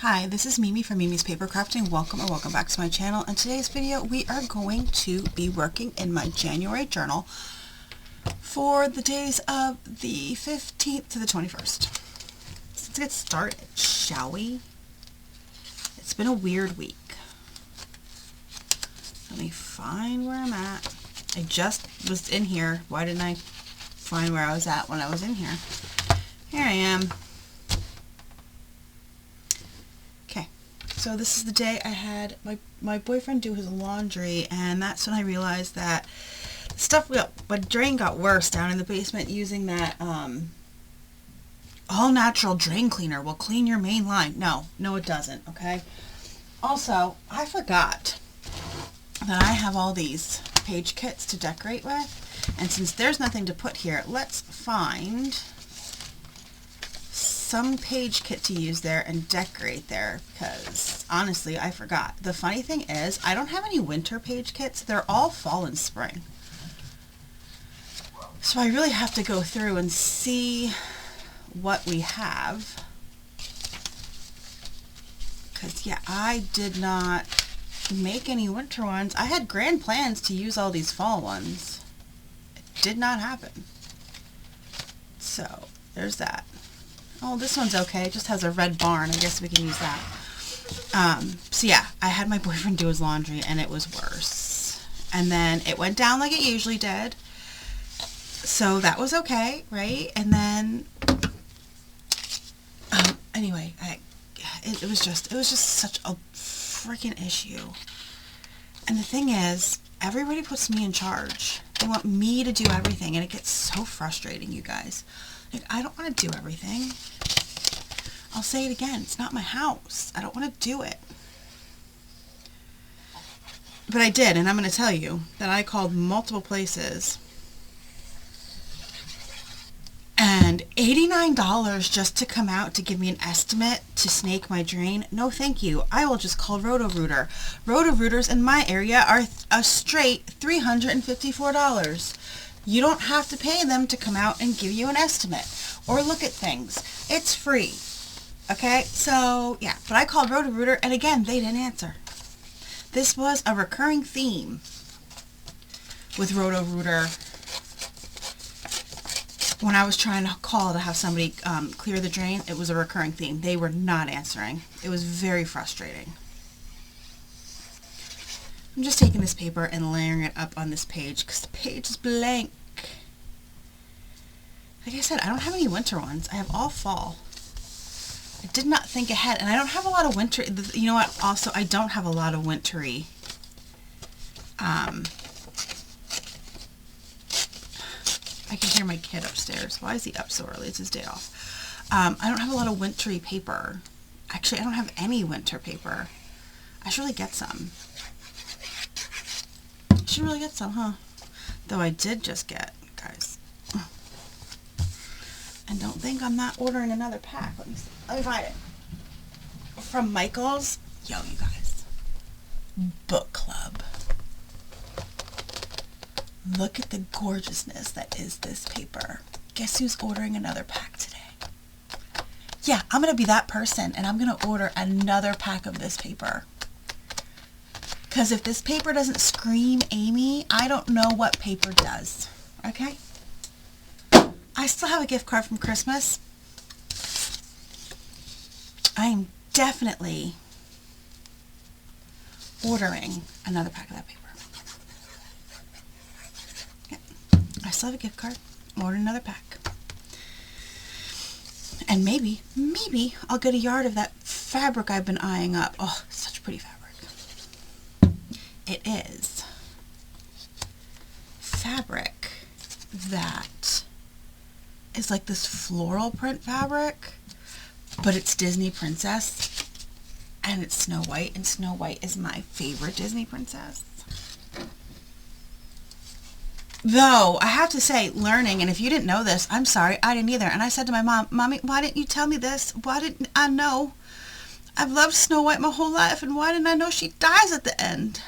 Hi, this is Mimi from Mimi's Paper Crafting. Welcome or welcome back to my channel. In today's video, we are going to be working in my January journal for the days of the 15th to the 21st. Let's get started, shall we? It's been a weird week. Let me find where I'm at. I just was in here. Why didn't I find where I was at when I was in here? Here I am. So this is the day I had my boyfriend do his laundry, and that's when I realized that the stuff drain got worse down in the basement. Using that all natural drain cleaner will clean your main line. No it doesn't, okay? Also, I forgot that I have all these page kits to decorate with, and since there's nothing to put here, let's find some page kit to use there and decorate there, because honestly I forgot. The funny thing is I don't have any winter page kits. They're all fall and spring, so I really have to go through and see what we have, because yeah, I did not make any winter ones. I had grand plans to use all these fall ones. It did not happen, so there's that. Oh, this one's okay. It just has a red barn. I guess we can use that. So yeah, I had my boyfriend do his laundry, and it was worse. And then it went down like it usually did. So that was okay, right? And then, anyway, it was just such a freaking issue. And the thing is, everybody puts me in charge. They want me to do everything, and it gets so frustrating, you guys. Like, I don't want to do everything. I'll say it again. It's not my house. I don't want to do it. But I did, and I'm going to tell you that I called multiple places. And $89 just to come out to give me an estimate to snake my drain? No, thank you. I will just call Roto-Rooter. Roto-Rooters in my area are a straight $354. You don't have to pay them to come out and give you an estimate or look at things. It's free. Okay, so yeah, but I called Roto-Rooter, and again, they didn't answer. This was a recurring theme with Roto-Rooter when I was trying to call to have somebody clear the drain. It was a recurring theme. They were not answering. It was very frustrating. I'm just taking this paper and layering it up on this page because the page is blank. Like I said, I don't have any winter ones. I have all fall. I did not think ahead, and I don't have a lot of winter. You know what? Also, I don't have a lot of wintry. I can hear my kid upstairs. Why is he up so early? It's his day off. I don't have a lot of wintry paper. Actually, I don't have any winter paper. I should really get some. Should really get some, huh? Though I did just get, guys. And don't think I'm not ordering another pack. Let me find it. From Michaels. Yo, you guys. Book club. Look at the gorgeousness that is this paper. Guess who's ordering another pack today? Yeah, I'm going to be that person, and I'm going to order another pack of this paper. Because if this paper doesn't scream Amy, I don't know what paper does. Okay? I still have a gift card from Christmas. I'm definitely ordering another pack of that paper. Yeah. I still have a gift card. I'm ordering another pack. And maybe I'll get a yard of that fabric I've been eyeing up. Oh, such pretty fabric. It is fabric that is like this floral print fabric, but it's Disney Princess, and it's Snow White, and Snow White is my favorite Disney princess. Though, I have to say, learning, and if you didn't know this, I'm sorry, I didn't either, and I said to my mom, Mommy, why didn't you tell me this? Why didn't I know? I've loved Snow White my whole life, and why didn't I know she dies at the end?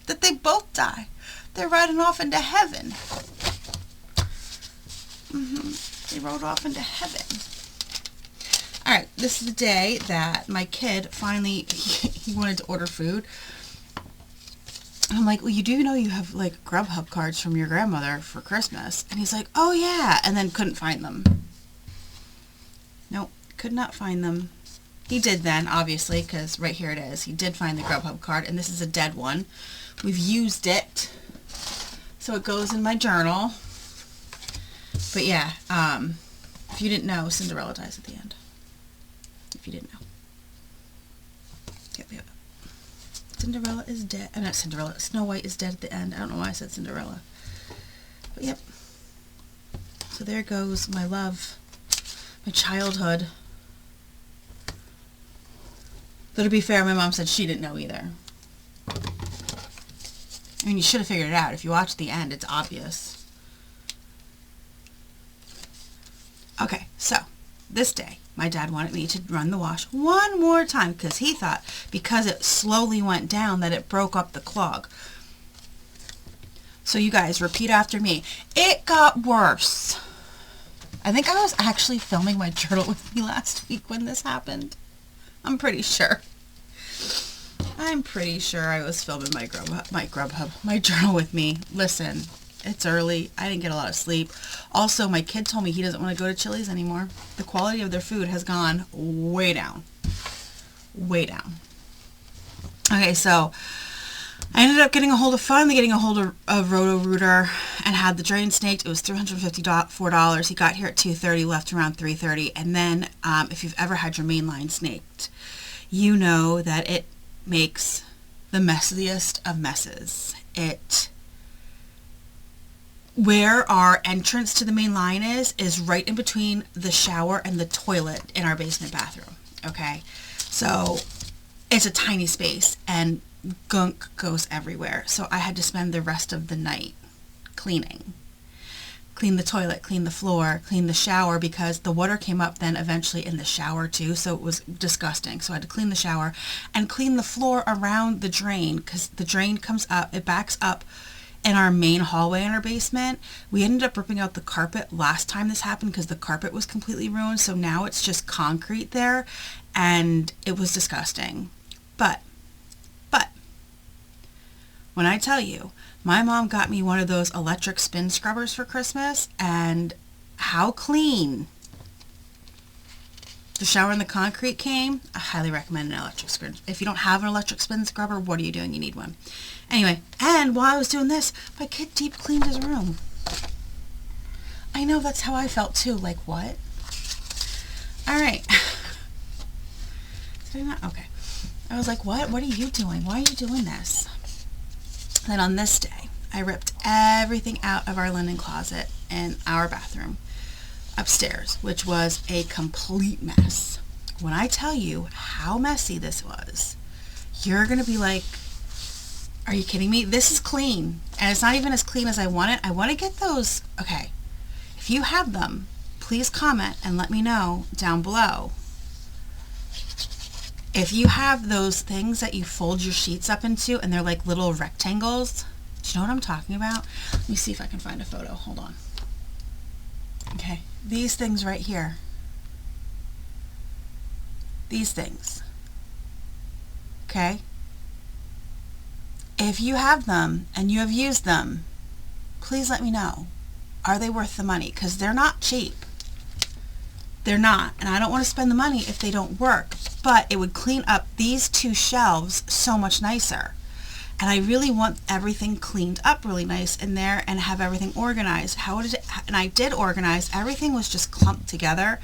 That they both die. They're riding off into heaven. They rode off into heaven. Alright, this is the day that my kid finally, he wanted to order food. And I'm like, well, you do know you have, like, Grubhub cards from your grandmother for Christmas. And he's like, oh, yeah. And then couldn't find them. Nope, could not find them. He did then, obviously, because right here it is. He did find the Grubhub card, and this is a dead one. We've used it, so it goes in my journal. But yeah, if you didn't know, Cinderella dies at the end. If you didn't know. Yep. Cinderella is dead. Not Cinderella. Snow White is dead at the end. I don't know why I said Cinderella. But yep. So there goes my love, my childhood. Though to be fair, my mom said she didn't know either. I mean, you should have figured it out. If you watch the end, it's obvious. Okay, so this day, my dad wanted me to run the wash one more time because he thought because it slowly went down that it broke up the clog. So you guys, repeat after me. It got worse. I think I was actually filming my journal with me last week when this happened. I'm pretty sure. I'm pretty sure I was filming my journal with me. Listen, it's early. I didn't get a lot of sleep. Also, my kid told me he doesn't want to go to Chili's anymore. The quality of their food has gone way down. Way down. Okay, so I ended up finally getting a hold of Roto-Rooter and had the drain snaked. It was $354. He got here at 2:30, left around 3:30. And then if you've ever had your main line snaked, you know that it makes the messiest of messes. Where our entrance to the main line is right in between the shower and the toilet in our basement bathroom. Okay, so it's a tiny space and gunk goes everywhere. So I had to spend the rest of the night cleaning. Clean the toilet, clean the floor, clean the shower, because the water came up then eventually in the shower too, so it was disgusting. So I had to clean the shower and clean the floor around the drain, because the drain comes up, it backs up in our main hallway in our basement. We ended up ripping out the carpet last time this happened because the carpet was completely ruined, so now it's just concrete there, and it was disgusting. But when I tell you, my mom got me one of those electric spin scrubbers for Christmas, and how clean the shower and the concrete came. I highly recommend an electric spin. If you don't have an electric spin scrubber, what are you doing? You need one. Anyway, and while I was doing this, my kid deep cleaned his room. I know, that's how I felt too. Like, what? All right. Did I not? Okay. I was like, what? What are you doing? Why are you doing this? Then on this day, I ripped everything out of our linen closet in our bathroom upstairs, which was a complete mess. When I tell you how messy this was, you're going to be like, are you kidding me? This is clean. And it's not even as clean as I want it. I want to get those. Okay. If you have them, please comment and let me know down below. If you have those things that you fold your sheets up into and they're like little rectangles, do you know what I'm talking about? Let me see if I can find a photo. Hold on. Okay, these things right here. These things. Okay? If you have them and you have used them, please let me know. Are they worth the money? Because they're not cheap. They're not, and I don't want to spend the money if they don't work, but it would clean up these two shelves so much nicer. And I really want everything cleaned up really nice in there and have everything organized. And I did organize. Everything was just clumped together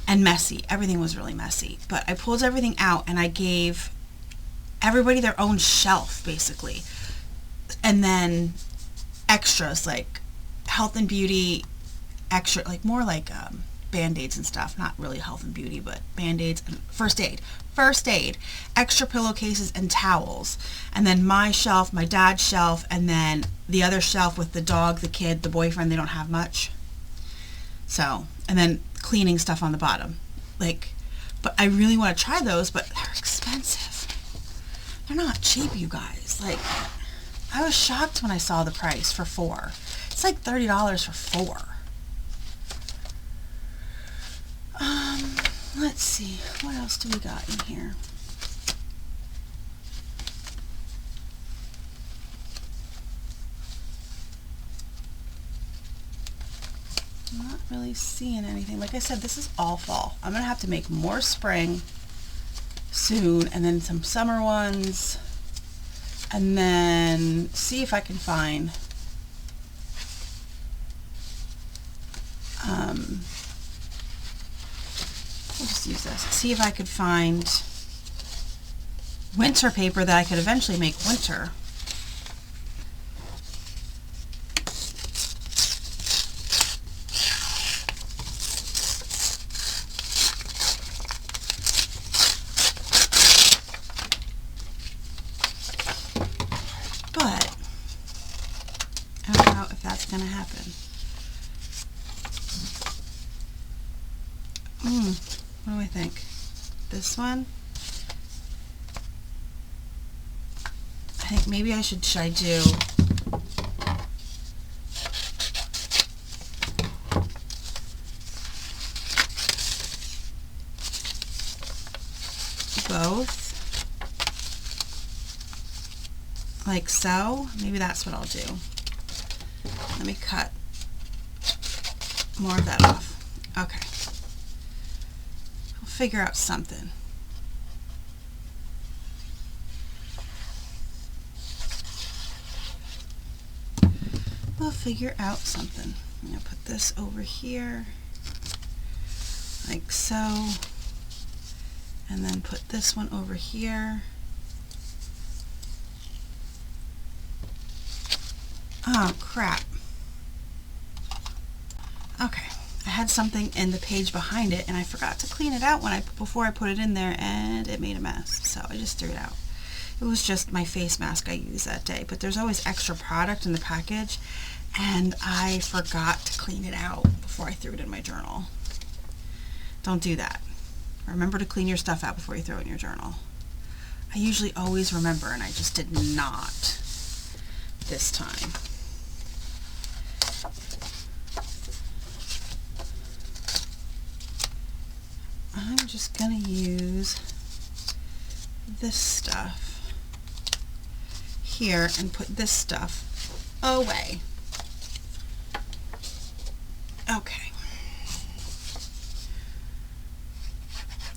and messy. Everything was really messy. But I pulled everything out and I gave everybody their own shelf, basically. And then extras like health and beauty, extra, like more like Band-Aids and stuff, not really health and beauty, but Band-Aids and first aid, extra pillowcases and towels, and then my shelf, my dad's shelf, and then the other shelf with the dog, the kid, the boyfriend. They don't have much, so, and then cleaning stuff on the bottom, like, but I really want to try those, but they're expensive. They're not cheap, you guys. Like, I was shocked when I saw the price for 4. It's like $30 for 4. Let's see, what else do we got in here? I'm not really seeing anything. Like I said, this is all fall. I'm going to have to make more spring soon, and then some summer ones, and then see if I can find we'll just use this. See if I could find winter paper that I could eventually make winter. But I don't know if that's going to happen. What do I think? This one? I think maybe I should do both, like so. Maybe that's what I'll do. Let me cut more of that off. Okay. I'll figure out something. We'll figure out something. I'm going to put this over here, like so, and then put this one over here. Oh, crap. Okay, I had something in the page behind it, and I forgot to clean it out before I put it in there, and it made a mess, so I just threw it out. It was just my face mask I used that day, but there's always extra product in the package, and I forgot to clean it out before I threw it in my journal. Don't do that. Remember to clean your stuff out before you throw it in your journal. I usually always remember, and I just did not this time. I'm just going to use this stuff here and put this stuff away. Okay.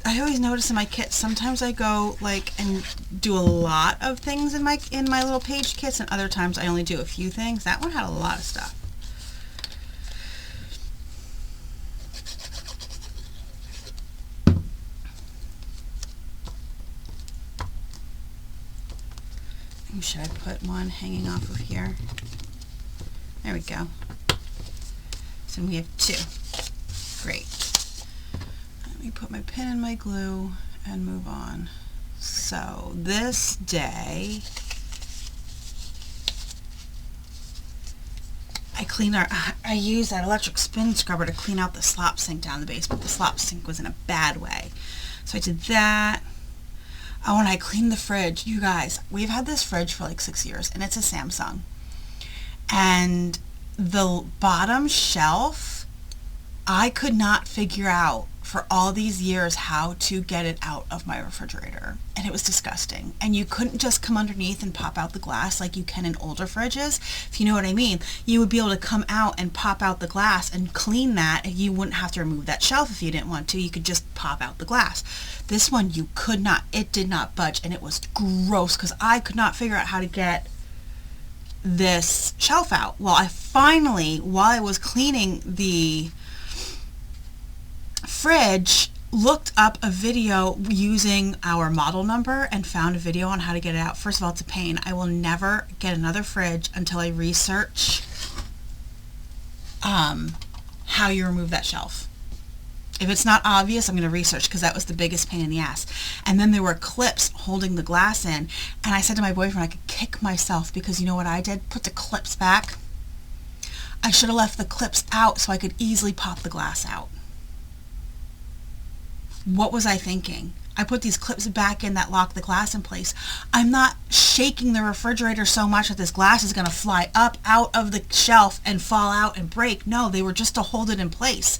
I always notice in my kits, sometimes I go like and do a lot of things in my little page kits, and other times I only do a few things. That one had a lot of stuff. Should I put one hanging off of here? There we go. So we have two. Great. Let me put my pin in my glue and move on. So this day, I used that electric spin scrubber to clean out the slop sink down the basement. The slop sink was in a bad way. So I did that. Oh, and I cleaned the fridge. You guys, we've had this fridge for like 6 years, and it's a Samsung. And the bottom shelf, I could not figure out for all these years how to get it out of my refrigerator. And it was disgusting. And you couldn't just come underneath and pop out the glass like you can in older fridges. If you know what I mean, you would be able to come out and pop out the glass and clean that, and you wouldn't have to remove that shelf if you didn't want to. You could just pop out the glass. This one, you could not. It did not budge, and it was gross because I could not figure out how to get this shelf out. Well, I finally, while I was cleaning the fridge, looked up a video using our model number and found a video on how to get it out. First of all, it's a pain. I will never get another fridge until I research how you remove that shelf. If it's not obvious, I'm going to research, because that was the biggest pain in the ass. And then there were clips holding the glass in, and I said to my boyfriend I could kick myself, because you know what I did? Put the clips back. I should have left the clips out so I could easily pop the glass out. What was I thinking? I put these clips back in that lock the glass in place. I'm not shaking the refrigerator so much that this glass is going to fly up out of the shelf and fall out and break. No, they were just to hold it in place.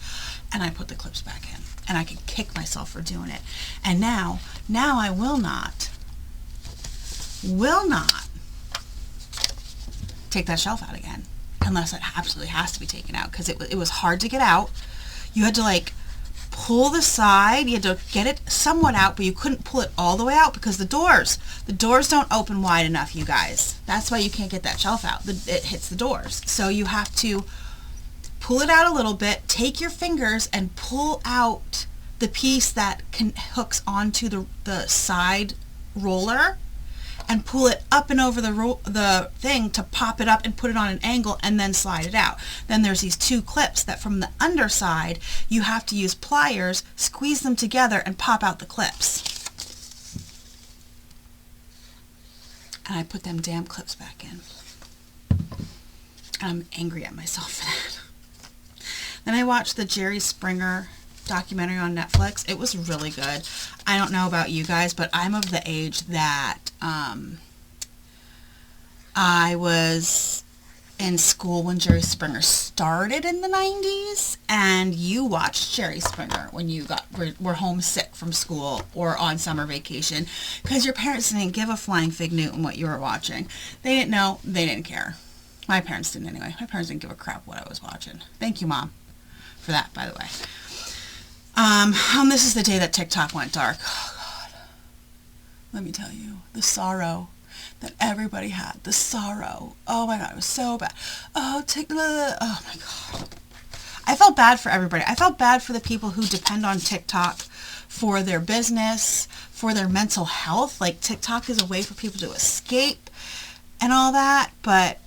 And I put the clips back in. and I could kick myself for doing it. And now I will not take that shelf out again, unless it absolutely has to be taken out, because it was hard to get out. You had to like pull the side, you had to get it somewhat out, but you couldn't pull it all the way out because the doors don't open wide enough, you guys. That's why you can't get that shelf out. It hits the doors. So you have to pull it out a little bit, take your fingers and pull out the piece that hooks onto the side roller, and pull it up and over the thing to pop it up and put it on an angle and then slide it out. Then there's these two clips that from the underside you have to use pliers, squeeze them together and pop out the clips. And I put them damn clips back in. And I'm angry at myself for that. Then I watched the Jerry Springer documentary on Netflix. It was really good. I don't know about you guys, but I'm of the age that I was in school when Jerry Springer started in the 90s, and you watched Jerry Springer when you were homesick from school or on summer vacation, because your parents didn't give a flying fig Newton what you were watching. They didn't know. They didn't care. My parents didn't anyway. My parents didn't give a crap what I was watching. Thank you, Mom, for that, by the way. This is the day that TikTok went dark. Oh, God. Let me tell you, the sorrow that everybody had. The sorrow. Oh, my God, it was so bad. Oh, oh, my God. I felt bad for everybody. I felt bad for the people who depend on TikTok for their business, for their mental health. Like, TikTok is a way for people to escape and all that. But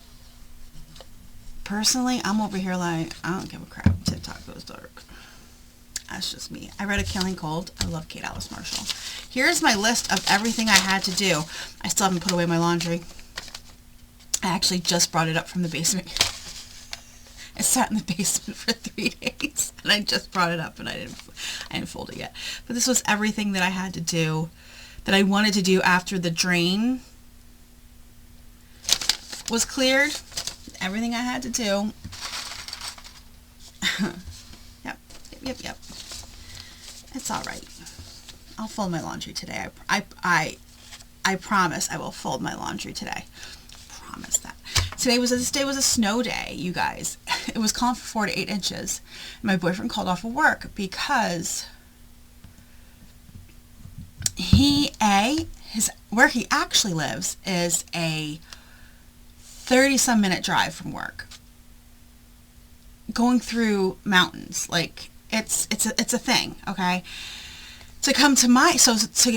personally, I'm over here like, I don't give a crap. TikTok goes dark. That's just me. I read A Killing Cold. I love Kate Alice Marshall. Here's my list of everything I had to do. I still haven't put away my laundry. I actually just brought it up from the basement. It sat in the basement for 3 days, and I just brought it up, and I didn't fold it yet. But this was everything that I had to do, that I wanted to do after the drain was cleared. Everything I had to do. Yep. It's all right. I'll fold my laundry today. I promise I will fold my laundry today. Promise that. This day was a snow day, you guys. It was calling for 4 to 8 inches. My boyfriend called off of work because where he actually lives is a 30-some minute drive from work, going through mountains. Like, it's a thing, okay? To come to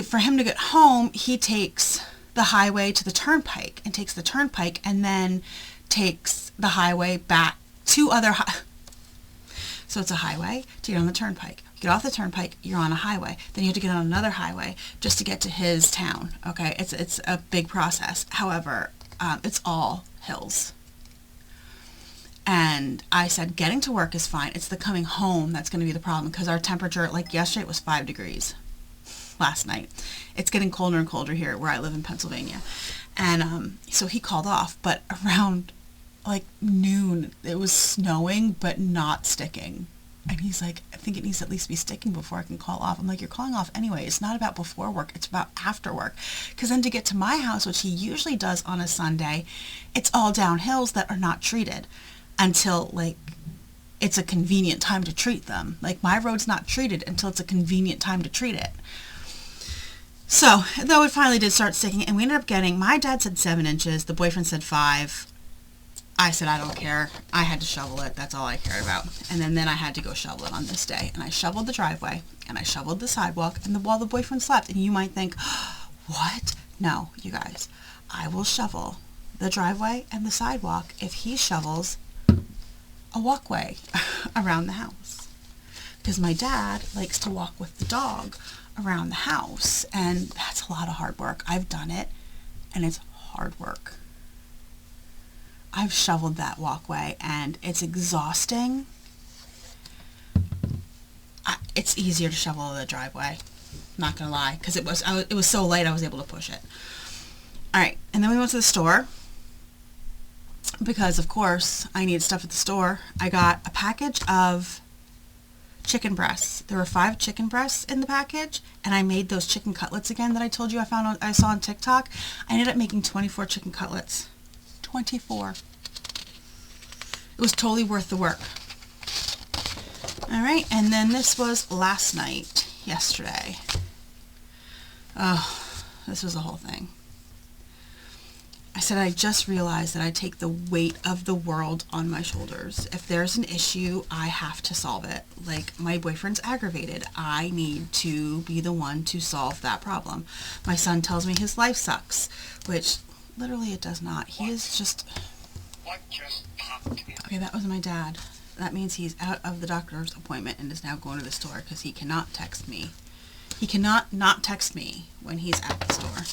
for him to get home, he takes the highway to the turnpike, and takes the turnpike, and then takes the highway back to so it's a highway to get on the turnpike. You get off the turnpike, you're on a highway. Then you have to get on another highway just to get to his town, okay? It's a big process. However, it's all hills. And I said, getting to work is fine. It's the coming home that's going to be the problem, because our temperature, like yesterday, it was 5 degrees last night. It's getting colder and colder here where I live in Pennsylvania. And so he called off, but around like noon, it was snowing, but not sticking. And he's like, I think it needs to at least be sticking before I can call off. I'm like, you're calling off anyway. It's not about before work. It's about after work. Because then to get to my house, which he usually does on a Sunday, it's all down hills that are not treated until, like, it's a convenient time to treat them. Like, my road's not treated until it's a convenient time to treat it. So, though it finally did start sticking, and we ended up getting, my dad said 7 inches, the boyfriend said 5. I said, I don't care. I had to shovel it. That's all I cared about. And then I had to go shovel it on this day. And I shoveled the driveway, and I shoveled the sidewalk, and while the boyfriend slept. And you might think, what? No, you guys. I will shovel the driveway and the sidewalk if he shovels a walkway around the house, because my dad likes to walk with the dog around the house, and that's a lot of hard work. I've done it, and it's hard work. I've shoveled that walkway, and it's exhausting. It's easier to shovel the driveway, not gonna lie, because it was so light I was able to push it. All right, and then we went to the store, because of course I needed stuff at the store. I got a package of chicken breasts. There were 5 chicken breasts in the package, and I made those chicken cutlets again that I told you I saw on TikTok. I ended up making 24 chicken cutlets. 24. It was totally worth the work. All right, and then this was last night, yesterday. Oh, this was the whole thing. I said, I just realized that I take the weight of the world on my shoulders. If there's an issue, I have to solve it. Like, my boyfriend's aggravated. I need to be the one to solve that problem. My son tells me his life sucks, which literally it does not. He is just... Okay, that was my dad. That means he's out of the doctor's appointment and is now going to the store because he cannot text me. He cannot not text me when he's at the store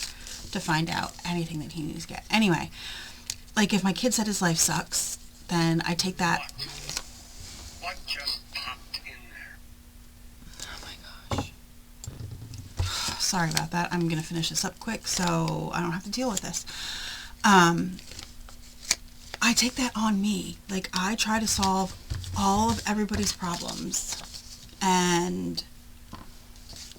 to find out anything that he needs to get. Anyway, like if my kid said his life sucks, then I take that. What just popped in there? Oh my gosh. Sorry about that. I'm going to finish this up quick so I don't have to deal with this. I take that on me. Like, I try to solve all of everybody's problems. And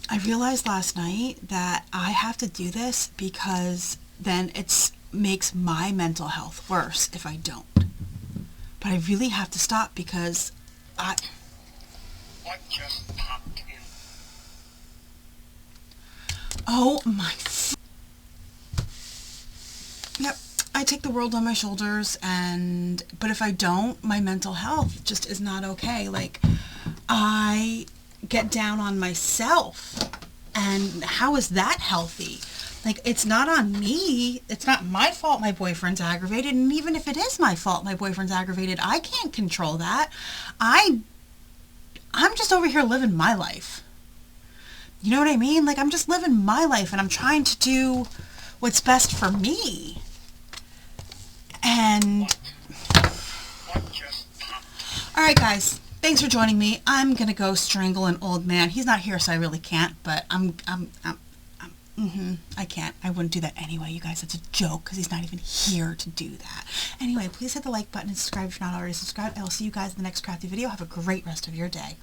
I realized last night that I have to do this because then it makes my mental health worse if I don't. But I really have to stop because What just popped in? Oh my... Yep. I take the world on my shoulders, but if I don't, my mental health just is not okay. Like, I get down on myself, and how is that healthy? Like, it's not on me. It's not my fault my boyfriend's aggravated, and even if it is my fault my boyfriend's aggravated, I can't control that. I'm just over here living my life. You know what I mean? Like, I'm just living my life, and I'm trying to do what's best for me. And all right, guys, thanks for joining me. I'm gonna go strangle an old man. He's not here, so I really can't. But I can't. I wouldn't do that anyway, you guys. It's a joke because he's not even here to do that. Anyway, please hit the like button and subscribe if you're not already subscribed. I will see you guys in the next crafty video. Have a great rest of your day.